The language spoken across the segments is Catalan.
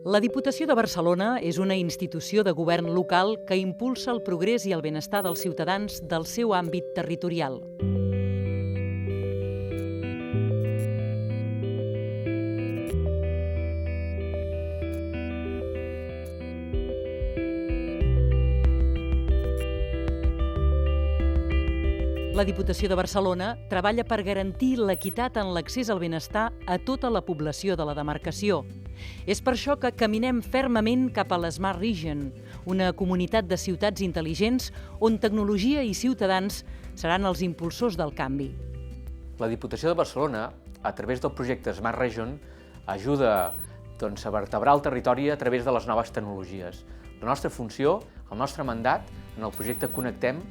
La Diputació de Barcelona és una institució de govern local que impulsa el progrés i el benestar dels ciutadans del seu àmbit territorial. La Diputació de Barcelona treballa per garantir l'equitat en l'accés al benestar a tota la població de la demarcació. És per això que caminem fermament cap a l'Smart Region, una comunitat de ciutats intel·ligents on tecnologia i ciutadans seran els impulsors del canvi. La Diputació de Barcelona, a través del projecte Smart Region, ajuda a vertebrar el territori a través de les noves tecnologies. La nostra funció, el nostre mandat, en el projecte Connectem,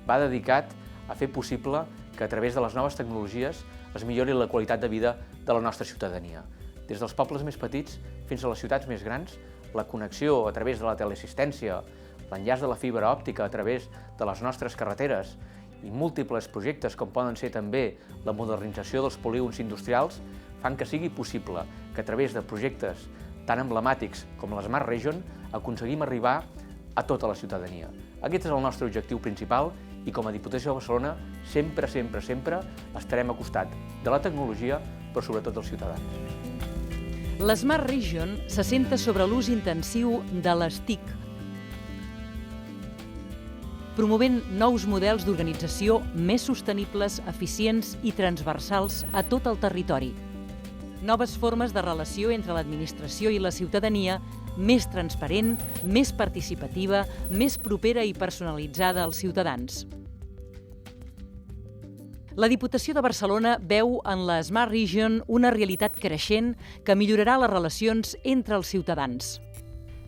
va dedicat a fer possible que a través de les noves tecnologies es millori la qualitat de vida de la nostra ciutadania. Des dels pobles més petits fins a les ciutats més grans, la connexió a través de la teleassistència, l'enllaç de la fibra òptica a través de les nostres carreteres i múltiples projectes com poden ser també la modernització dels polígons industrials fan que sigui possible que a través de projectes tan emblemàtics com l'Smart Region aconseguim arribar a tota la ciutadania. Aquest és el nostre objectiu principal i com a Diputació de Barcelona sempre estarem a costat de la tecnologia, però sobretot dels ciutadans. L'Smart Region s'assenta sobre l'ús intensiu de les TIC, promovent nous models d'organització més sostenibles, eficients i transversals a tot el territori. Noves formes de relació entre l'administració i la ciutadania, més transparent, més participativa, més propera i personalitzada als ciutadans. La Diputació de Barcelona veu en la Smart Region una realitat creixent que millorarà les relacions entre els ciutadans.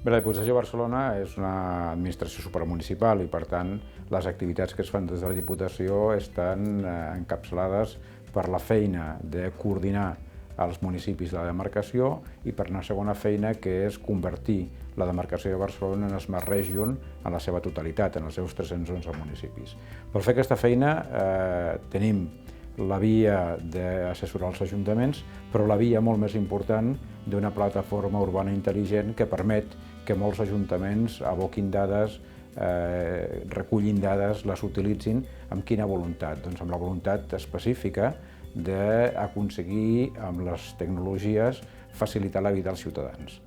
Bé, la Diputació de Barcelona és una administració supramunicipal i, per tant, les activitats que es fan des de la Diputació estan encapçalades per la feina de coordinar als municipis de la demarcació i per una segona feina que és convertir la demarcació de Barcelona en Smart Region en la seva totalitat, en els seus 311 municipis. Per fer aquesta feina tenim la via d'assessorar els ajuntaments, però la via molt més important d'una plataforma urbana intel·ligent que permet que molts ajuntaments aboquin dades, recullin dades, les utilitzin amb quina voluntat? Doncs amb la voluntat específica d'aconseguir, amb les tecnologies, facilitar la vida als ciutadans.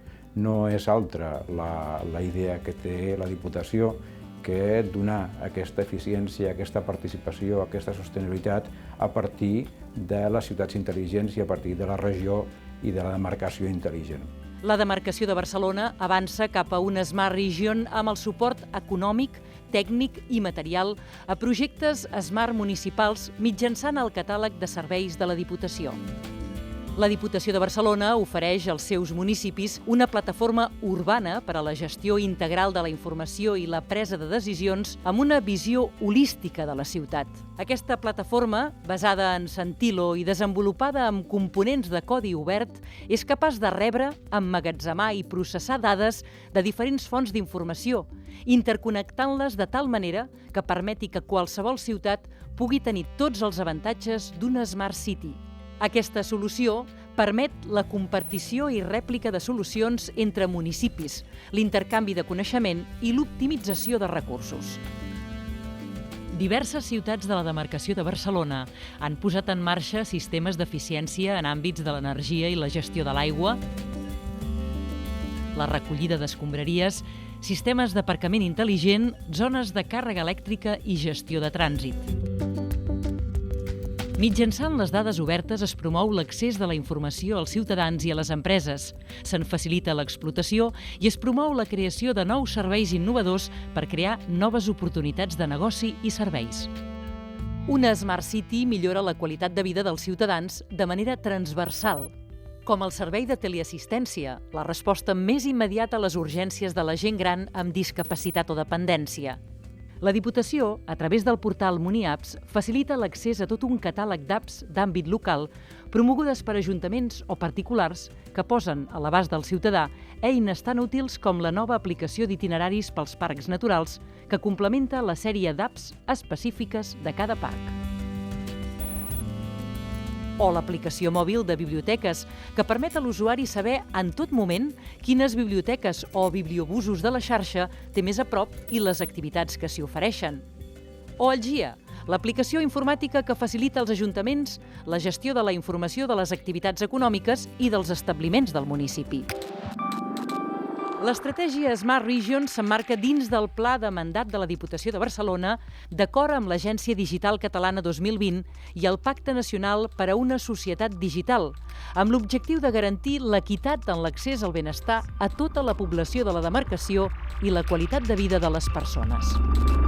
No és altra la idea que té la Diputació que donar aquesta eficiència, aquesta participació, aquesta sostenibilitat a partir de les ciutats intel·ligents i a partir de la regió i de la demarcació intel·ligent. La demarcació de Barcelona avança cap a una Smart Region amb el suport econòmic, tècnic i material a projectes Smart municipals mitjançant el catàleg de serveis de la Diputació. La Diputació de Barcelona ofereix als seus municipis una plataforma urbana per a la gestió integral de la informació i la presa de decisions amb una visió holística de la ciutat. Aquesta plataforma, basada en Sentilo i desenvolupada amb components de codi obert, és capaç de rebre, emmagatzemar i processar dades de diferents fonts d'informació, interconnectant-les de tal manera que permeti que qualsevol ciutat pugui tenir tots els avantatges d'una Smart City. Aquesta solució permet la compartició i rèplica de solucions entre municipis, l'intercanvi de coneixement i l'optimització de recursos. Diverses ciutats de la demarcació de Barcelona han posat en marxa sistemes d'eficiència en àmbits de l'energia i la gestió de l'aigua, la recollida d'escombraries, sistemes d'aparcament intel·ligent, zones de càrrega elèctrica i gestió de trànsit. Mitjançant les dades obertes es promou l'accés de la informació als ciutadans i a les empreses, se'n facilita l'explotació i es promou la creació de nous serveis innovadors per crear noves oportunitats de negoci i serveis. Una Smart City millora la qualitat de vida dels ciutadans de manera transversal, com el servei de teleassistència, la resposta més immediata a les urgències de la gent gran amb discapacitat o dependència. La Diputació, a través del portal MuniApps, facilita l'accés a tot un catàleg d'apps d'àmbit local promogudes per ajuntaments o particulars que posen a l'abast del ciutadà eines tan útils com la nova aplicació d'itineraris pels parcs naturals que complementa la sèrie d'apps específiques de cada parc. o l'aplicació mòbil de biblioteques, que permet a l'usuari saber en tot moment quines biblioteques o bibliobusos de la xarxa té més a prop i les activitats que s'hi ofereixen. O el GIA, l'aplicació informàtica que facilita als ajuntaments la gestió de la informació de les activitats econòmiques i dels establiments del municipi. L'estratègia Smart Region s'emmarca dins del Pla de Mandat de la Diputació de Barcelona, d'acord amb l'Agència Digital Catalana 2020 i el Pacte Nacional per a una Societat Digital, amb l'objectiu de garantir l'equitat en l'accés al benestar a tota la població de la demarcació i la qualitat de vida de les persones.